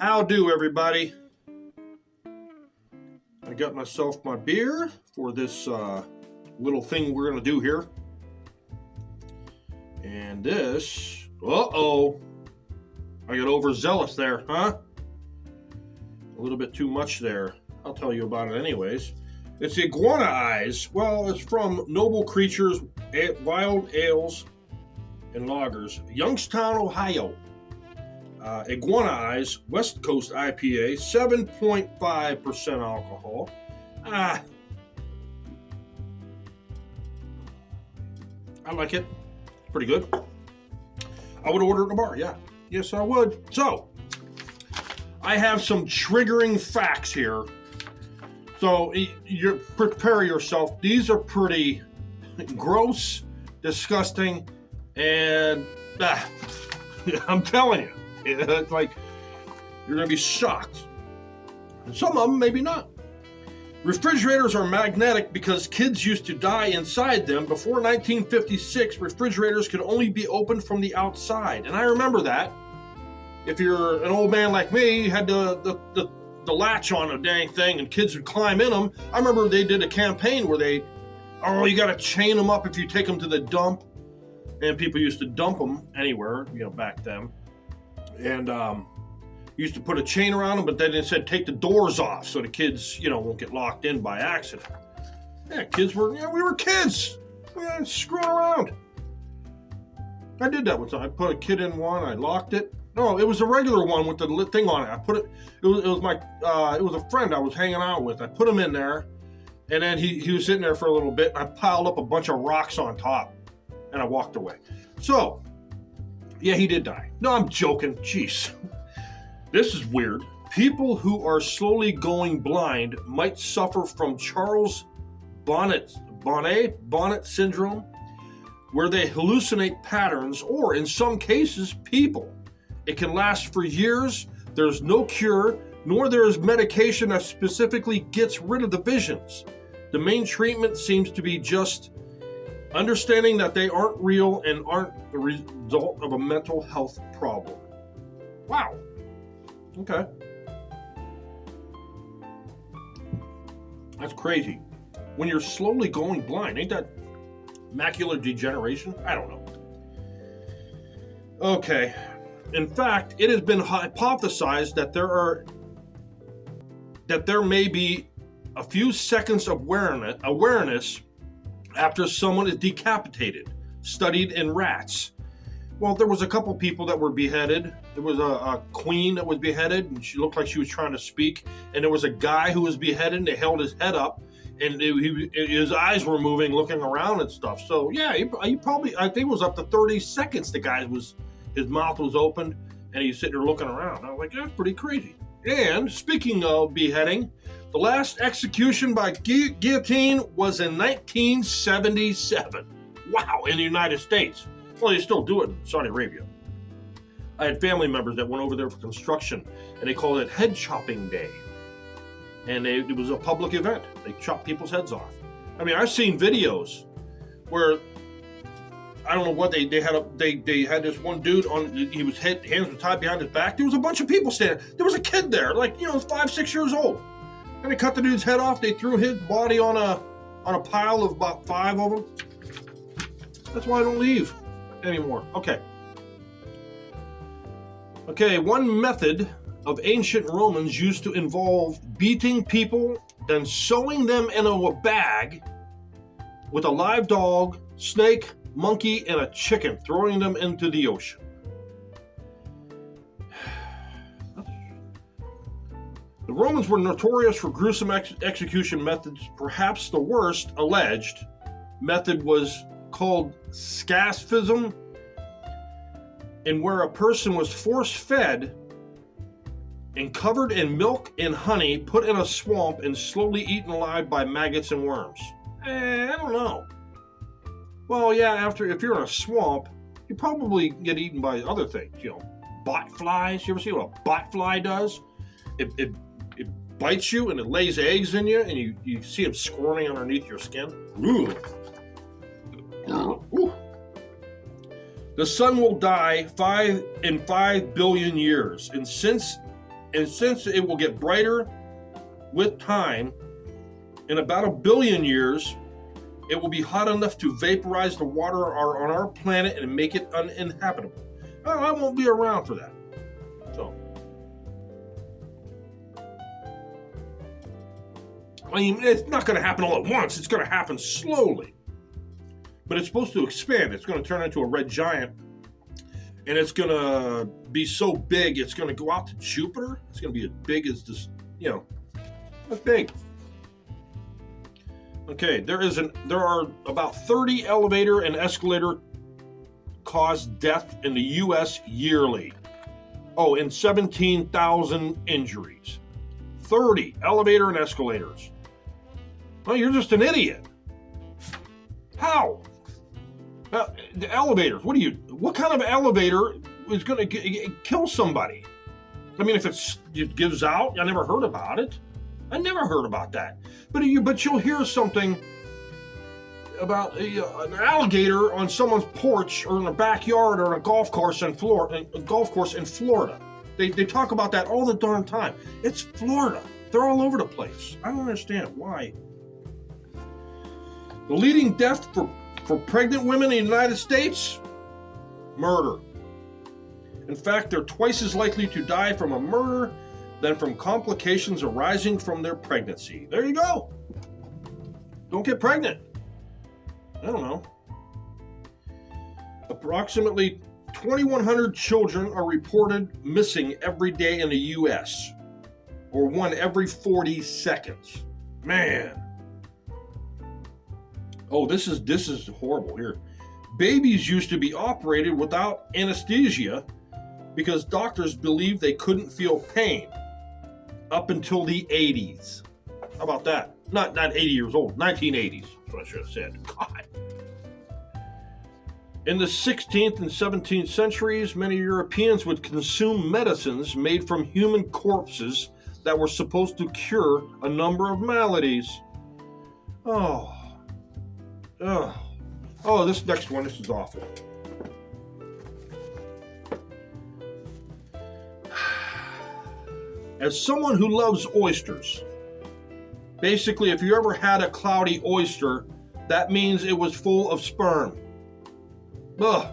How do, everybody? I got myself my beer for this little thing we're going to do here. And this, I got overzealous there, huh? A little bit too much there. I'll tell you about it anyways. It's iguana eyes. Well, it's from Noble Creatures, Wild Ales and Lagers, Youngstown, Ohio. Iguana Eyes, West Coast IPA, 7.5% alcohol. I like it. Pretty good. I would order it in a bar, yeah. Yes, I would. So, I have some triggering facts here. So, you prepare yourself. These are pretty gross, disgusting, and I'm telling you. It's like, you're going to be shocked. And some of them, maybe not. Refrigerators are magnetic because kids used to die inside them. Before 1956, refrigerators could only be opened from the outside. And I remember that. If you're an old man like me, you had the latch on a dang thing and kids would climb in them. I remember they did a campaign where you got to chain them up if you take them to the dump. And people used to dump them anywhere, back then. And used to put a chain around them, but then it said take the doors off so the kids, won't get locked in by accident. Yeah, we were kids. We were screwing around. I did that one time. I put a kid in one, I locked it. No, it was a regular one with the thing on it. It was a friend I was hanging out with. I put him in there, and then he was sitting there for a little bit, and I piled up a bunch of rocks on top, and I walked away. So, yeah, he did die. No, I'm joking. Jeez. This is weird. People who are slowly going blind might suffer from Charles Bonnet syndrome, where they hallucinate patterns or, in some cases, people. It can last for years. There's no cure, nor there is medication that specifically gets rid of the visions. The main treatment seems to be just understanding that they aren't real and aren't the result of a mental health problem. Wow. Okay. That's crazy. When you're slowly going blind, ain't that macular degeneration? I don't know. Okay. In fact, it has been hypothesized that there may be a few seconds of awareness after someone is decapitated, studied in rats. Well, there was a couple people that were beheaded. There was a queen that was beheaded, and she looked like she was trying to speak. And there was a guy who was beheaded, and they held his head up, and his eyes were moving, looking around and stuff. So, yeah, he probably, I think it was up to 30 seconds his mouth was open, and he's sitting there looking around. I was like, that's pretty crazy. And speaking of beheading, the last execution by guillotine was in 1977. Wow, in the United States. Well, they still do it in Saudi Arabia. I had family members that went over there for construction, and they called it Head Chopping Day. And it was a public event. They chopped people's heads off. I mean, I've seen videos where, I don't know what they had this one dude on, hands were tied behind his back. There was a bunch of people standing. There was a kid there, 5, 6 years old. And they cut the dude's head off. They threw his body on a pile of about 5 of them. That's why I don't leave anymore. Okay, one method of ancient Romans used to involve beating people, then sewing them in a bag with a live dog, snake, monkey, and a chicken, throwing them into the ocean. The Romans were notorious for gruesome execution methods. Perhaps the worst alleged method was called scaphism, and where a person was force-fed and covered in milk and honey, put in a swamp, and slowly eaten alive by maggots and worms. I don't know. Well, yeah, if you're in a swamp, you probably get eaten by other things, bot flies. You ever see what a bot fly does? It bites you and it lays eggs in you, and you see them squirming underneath your skin. Ooh. Ooh. The sun will die in 5 billion years, and since And since it will get brighter with time, in about 1 billion years, it will be hot enough to vaporize the water on our planet and make it uninhabitable. I won't be around for that. So, I mean, it's not going to happen all at once. It's going to happen slowly. But it's supposed to expand. It's going to turn into a red giant. And it's going to be so big, it's going to go out to Jupiter. It's going to be as big as this, that's big. Okay, there are about 30 elevator and escalator caused death in the U.S. yearly. Oh, and 17,000 injuries. 30 elevator and escalators. Well, you're just an idiot. How? The elevators. What kind of elevator is going to kill somebody? I mean, if it gives out, I never heard about it. I never heard about that. But you'll hear something about an alligator on someone's porch or in a backyard or in a golf course in Florida. They talk about that all the darn time. It's Florida. They're all over the place. I don't understand why. The leading death for pregnant women in the United States? Murder. In fact, they're twice as likely to die from a murder than from complications arising from their pregnancy. There you go. Don't get pregnant. I don't know. Approximately 2,100 children are reported missing every day in the U.S., or one every 40 seconds. Man. Oh, this is horrible here. Babies used to be operated without anesthesia because doctors believed they couldn't feel pain up until the 80s. How about that? Not 80 years old, 1980s. That's what I should have said. God. In the 16th and 17th centuries, many Europeans would consume medicines made from human corpses that were supposed to cure a number of maladies. Oh, this next one, this is awful. As someone who loves oysters, basically, if you ever had a cloudy oyster, that means it was full of sperm. Ugh.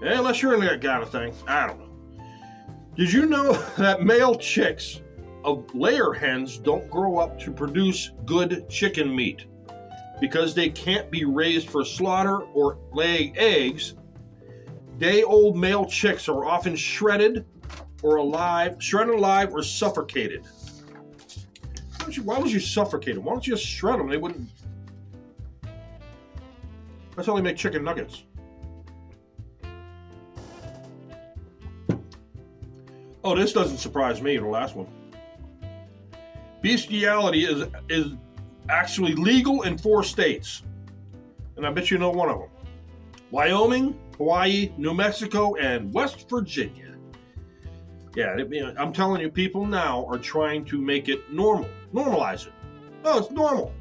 Unless you're into that kind of thing. I don't know. Did you know that male chicks of layer hens don't grow up to produce good chicken meat? Because they can't be raised for slaughter or lay eggs, day-old male chicks are often shredded alive or suffocated. Why would you suffocate them? Why don't you just shred them? They wouldn't. That's how they make chicken nuggets. Oh, this doesn't surprise me, the last one. Bestiality is actually legal in 4 states. And I bet you know one of them. Wyoming, Hawaii, New Mexico, and West Virginia. Yeah, I'm telling you, people now are trying to make it normal. Normalize it. Oh, it's normal.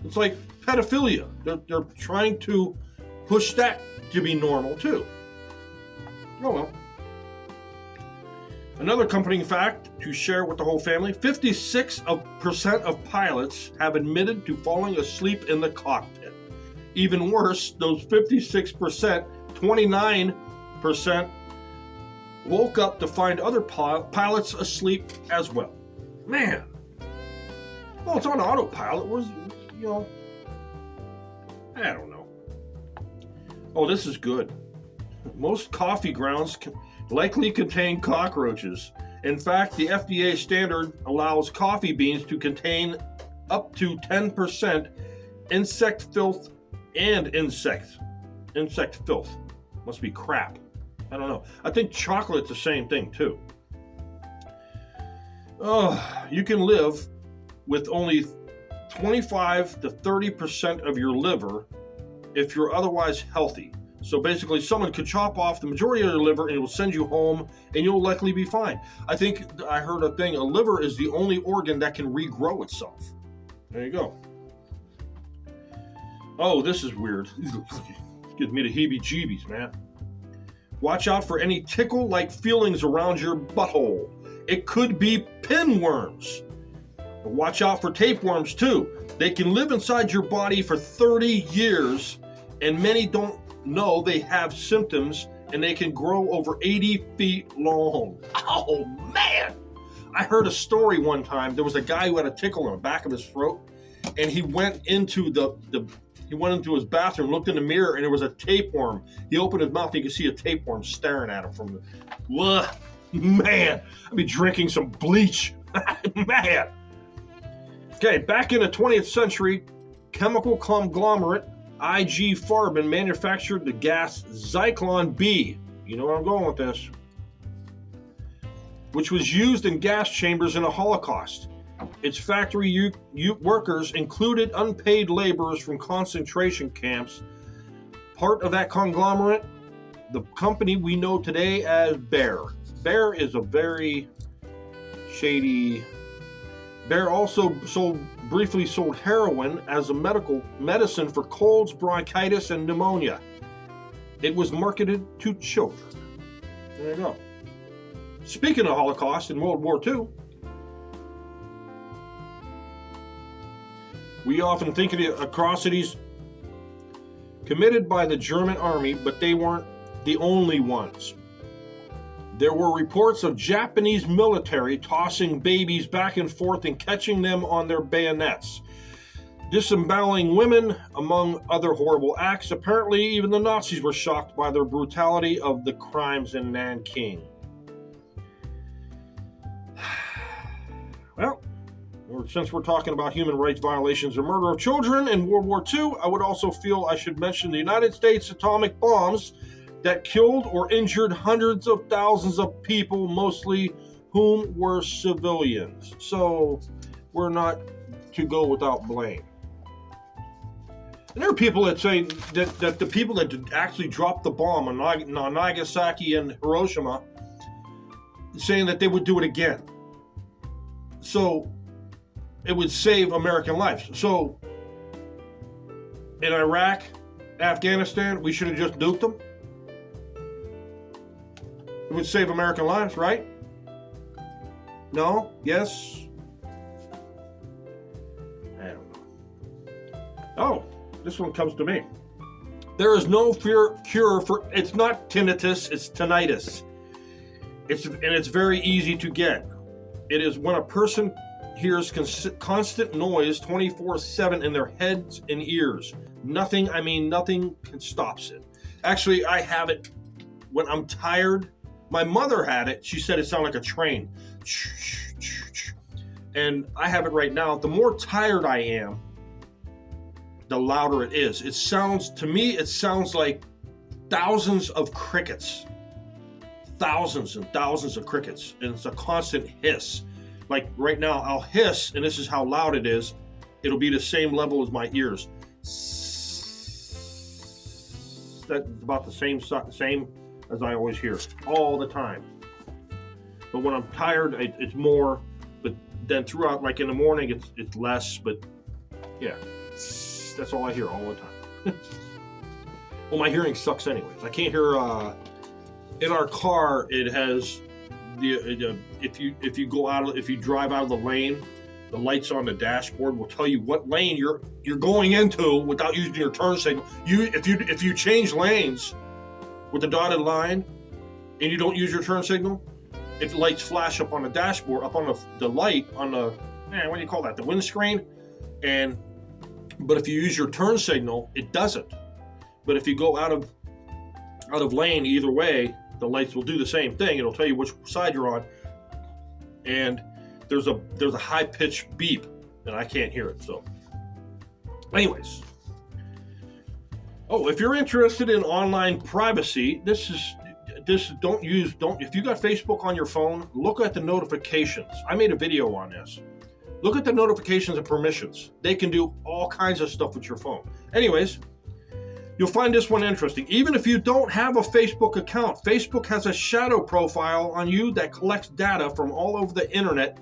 It's like pedophilia. They're trying to push that to be normal, too. Oh, well. Another comforting fact to share with the whole family, 56% of pilots have admitted to falling asleep in the cockpit. Even worse, those 56%, 29% woke up to find other pilots asleep as well. Man. Well, it's on autopilot. I don't know. Oh, this is good. Most coffee grounds likely contain cockroaches. In fact, the FDA standard allows coffee beans to contain up to 10% insect filth and insect filth. Must be crap. I don't know. I think chocolate's the same thing too. You can live with only 25 to 30% of your liver if you're otherwise healthy. So basically, someone could chop off the majority of your liver and it will send you home and you'll likely be fine. I think I heard a thing, a liver is the only organ that can regrow itself. There you go. Oh, this is weird. It gives me the heebie-jeebies, man. Watch out for any tickle-like feelings around your butthole. It could be pinworms. Watch out for tapeworms too. They can live inside your body for 30 years, and many don't know they have symptoms, and they can grow over 80 feet long. Oh man! I heard a story one time. There was a guy who had a tickle in the back of his throat, and he went into his bathroom, looked in the mirror, and there was a tapeworm. He opened his mouth, and you could see a tapeworm staring at him from the. Man, I'd be drinking some bleach. Man. Okay, back in the 20th century, chemical conglomerate IG Farben manufactured the gas Zyklon B. You know where I'm going with this. Which was used in gas chambers in the Holocaust. Its factory workers included unpaid laborers from concentration camps. Part of that conglomerate, the company we know today as Bayer. Bayer is a very shady. Bayer also briefly sold heroin as a medical medicine for colds, bronchitis, and pneumonia. It was marketed to children. There you go. Speaking of Holocaust in World War II, we often think of the atrocities committed by the German army, but they weren't the only ones. There were reports of Japanese military tossing babies back and forth and catching them on their bayonets, disemboweling women, among other horrible acts. Apparently, even the Nazis were shocked by the brutality of the crimes in Nanking. Well, since we're talking about human rights violations or murder of children in World War II, I would also feel I should mention the United States atomic bombs that killed or injured hundreds of thousands of people, mostly whom were civilians. So we're not to go without blame. And there are people that say that the people that actually dropped the bomb on Nagasaki and Hiroshima, saying that they would do it again. So it would save American lives. So in Iraq, Afghanistan, we should have just nuked them. It would save American lives, right? No? Yes? I don't know. Oh, this one comes to me. There is no cure for, it's not tinnitus, it's tinnitus. It's very easy to get. It is when a person hears constant noise 24/7 in their heads and ears. Nothing stops it. Actually, I have it when I'm tired. My mother had it. She said it sounded like a train. And I have it right now. The more tired I am, the louder it is. It sounds like thousands of crickets. Thousands and thousands of crickets. And it's a constant hiss. Like right now, I'll hiss, and this is how loud it is. It'll be the same level as my ears. That's about the same as I always hear all the time. But when I'm tired, it's more. But then throughout, like in the morning, it's less. But yeah, that's all I hear all the time. Well, my hearing sucks anyways. I can't hear. In our car, it has if you drive out of the lane, the lights on the dashboard will tell you what lane you're going into without using your turn signal. If you change lanes with the dotted line and you don't use your turn signal, if lights flash up on the dashboard, up on the light on the what do you call that? The windscreen. But if you use your turn signal, it doesn't. But if you go out of lane either way, the lights will do the same thing. It'll tell you which side you're on, and there's a high pitched beep, and I can't hear it. So, anyways, if you're interested in online privacy, if you got Facebook on your phone, look at the notifications. I made a video on this. Look at the notifications and permissions. They can do all kinds of stuff with your phone. Anyways. You'll find this one interesting. Even if you don't have a Facebook account, Facebook has a shadow profile on you that collects data from all over the internet,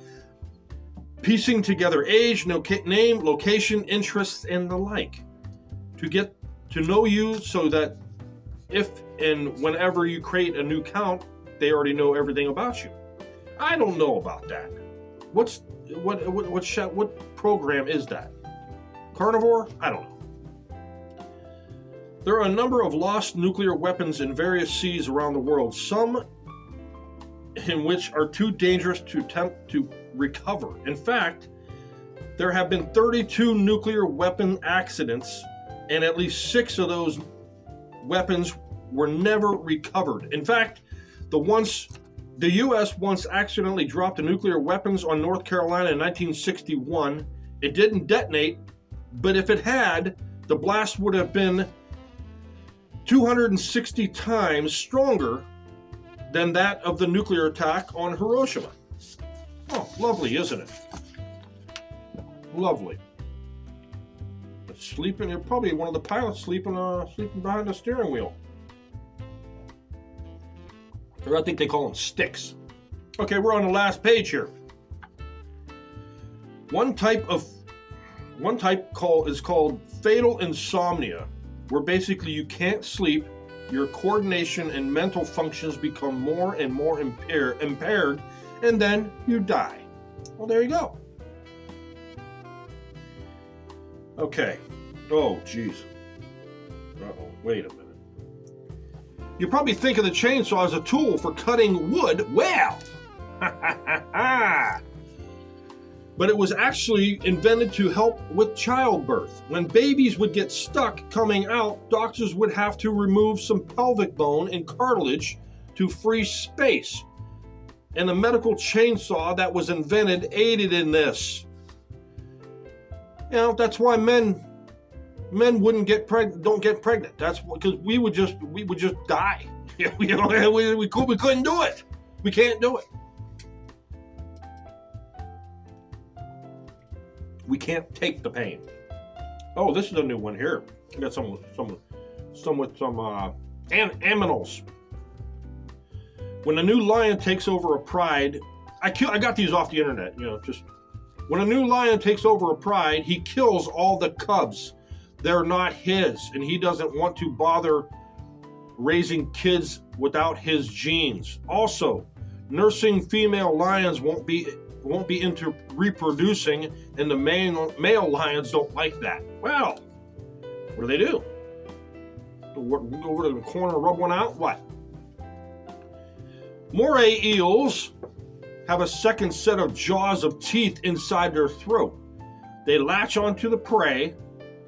piecing together age, name, location, interests, and the like, to get to know you so that if and whenever you create a new account, they already know everything about you. I don't know about that. What program is that? Carnivore? I don't know. There are a number of lost nuclear weapons in various seas around the world, some in which are too dangerous to attempt to recover. In fact, there have been 32 nuclear weapon accidents, and at least 6 of those weapons were never recovered. In fact, the U.S. once accidentally dropped the nuclear weapons on North Carolina in 1961. It didn't detonate, but if it had, the blast would have been 260 times stronger than that of the nuclear attack on Hiroshima. Oh, lovely, isn't it? Lovely. Sleeping, you're probably one of the pilots sleeping behind the steering wheel. Or I think they call them sticks. Okay, we're on the last page here. One type is called fatal insomnia, where basically you can't sleep, your coordination and mental functions become more and more impaired, and then you die. Well, there you go. Okay. Oh, geez. Uh-oh, wait a minute. You probably think of the chainsaw as a tool for cutting wood. Well, but it was actually invented to help with childbirth. When babies would get stuck coming out, doctors would have to remove some pelvic bone and cartilage to free space. And the medical chainsaw that was invented aided in this. You know, that's why men wouldn't get pregnant, don't get pregnant. That's because we would just die. we couldn't do it. We can't do it. We can't take the pain. Oh, this is a new one here. I got some with some aminals. When a new lion takes over a pride, I got these off the internet. You know, just when a new lion takes over a pride, he kills all the cubs. They're not his, and he doesn't want to bother raising kids without his genes. Also, nursing female lions won't be into reproducing, and the male lions don't like that. Well, what do? Go over to the corner and rub one out? What? Moray eels have a second set of jaws of teeth inside their throat. They latch onto the prey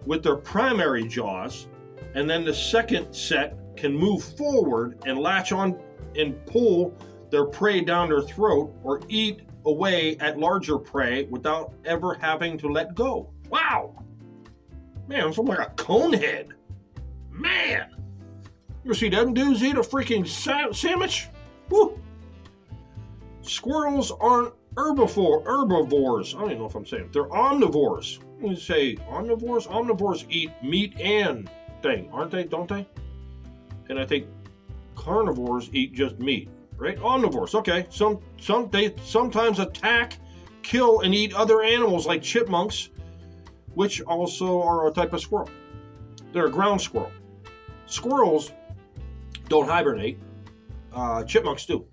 with their primary jaws, and then the second set can move forward and latch on and pull their prey down their throat or eat away at larger prey without ever having to let go. Wow! Man, it's like a cone head. Man! You see them dudes eat a freaking sandwich? Woo! Squirrels aren't herbivores. I don't even know if I'm saying it. They're omnivores. You say omnivores? Omnivores eat meat and thing, aren't they? Don't they? And I think carnivores eat just meat, right? Omnivores. Okay. They sometimes attack, kill, and eat other animals like chipmunks, which also are a type of squirrel. They're a ground squirrel. Squirrels don't hibernate. Chipmunks do.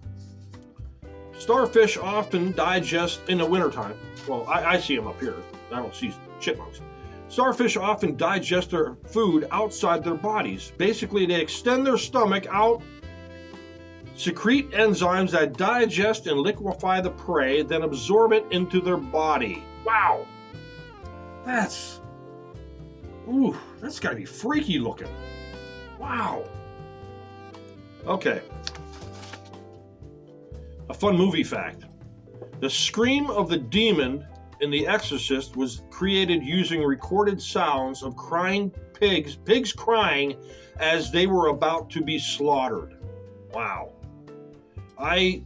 Starfish often digest in the wintertime. Well, I see them up here. I don't see chipmunks. Starfish often digest their food outside their bodies. Basically, they extend their stomach out, secrete enzymes that digest and liquefy the prey, then absorb it into their body. Wow. That's gotta be freaky looking. Wow. Okay. A fun movie fact. The scream of the demon in The Exorcist was created using recorded sounds of crying pigs crying as they were about to be slaughtered. Wow. I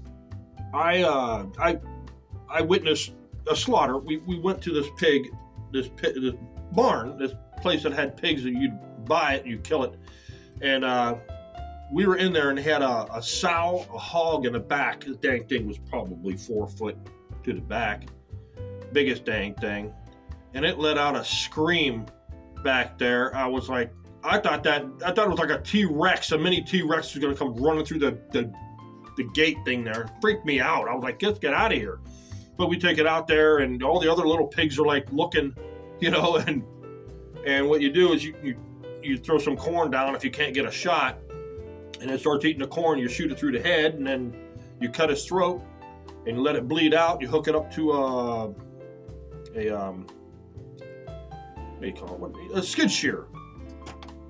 witnessed a slaughter. We went to this barn, this place that had pigs that you'd buy it and you'd kill it. And we were in there and had a sow, a hog in the back. The dang thing was probably 4 foot to the back. Biggest dang thing. And it let out a scream back there. I was like, I thought it was like a T-Rex. A mini T-Rex was going to come running through the the gate thing there. Freaked me out. I was like, let's get out of here. But we take it out there, and all the other little pigs are like looking, and what you do is you throw some corn down if you can't get a shot, and it starts eating the corn. You shoot it through the head, and then you cut his throat and let it bleed out. You hook it up to what do you call it? A skid steer.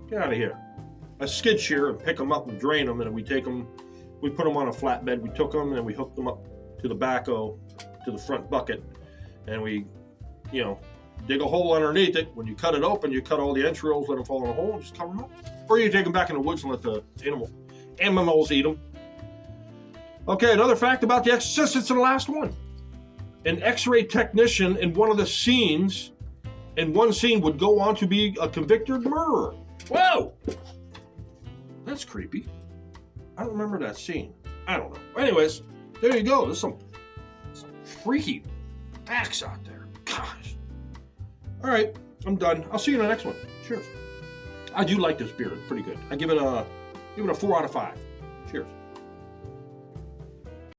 Get out of here. A skid steer, and pick them up and drain them, and we take them. We put them on a flatbed. We took them and we hooked them up to the backhoe, to the front bucket, and we, dig a hole underneath it. When you cut it open, you cut all the entrails, let them fall in a hole, and just cover them up. Or you take them back in the woods and let the animals eat them. Okay, another fact about The Exorcist, it's the last one. An X-ray technician in one scene would go on to be a convicted murderer. Whoa! That's creepy. I don't remember that scene. I don't know. Anyways, there you go. There's some freaky facts out there. Gosh. All right, I'm done. I'll see you in the next one. Cheers. I do like this beer. It's pretty good. I give it a 4 out of 5. Cheers.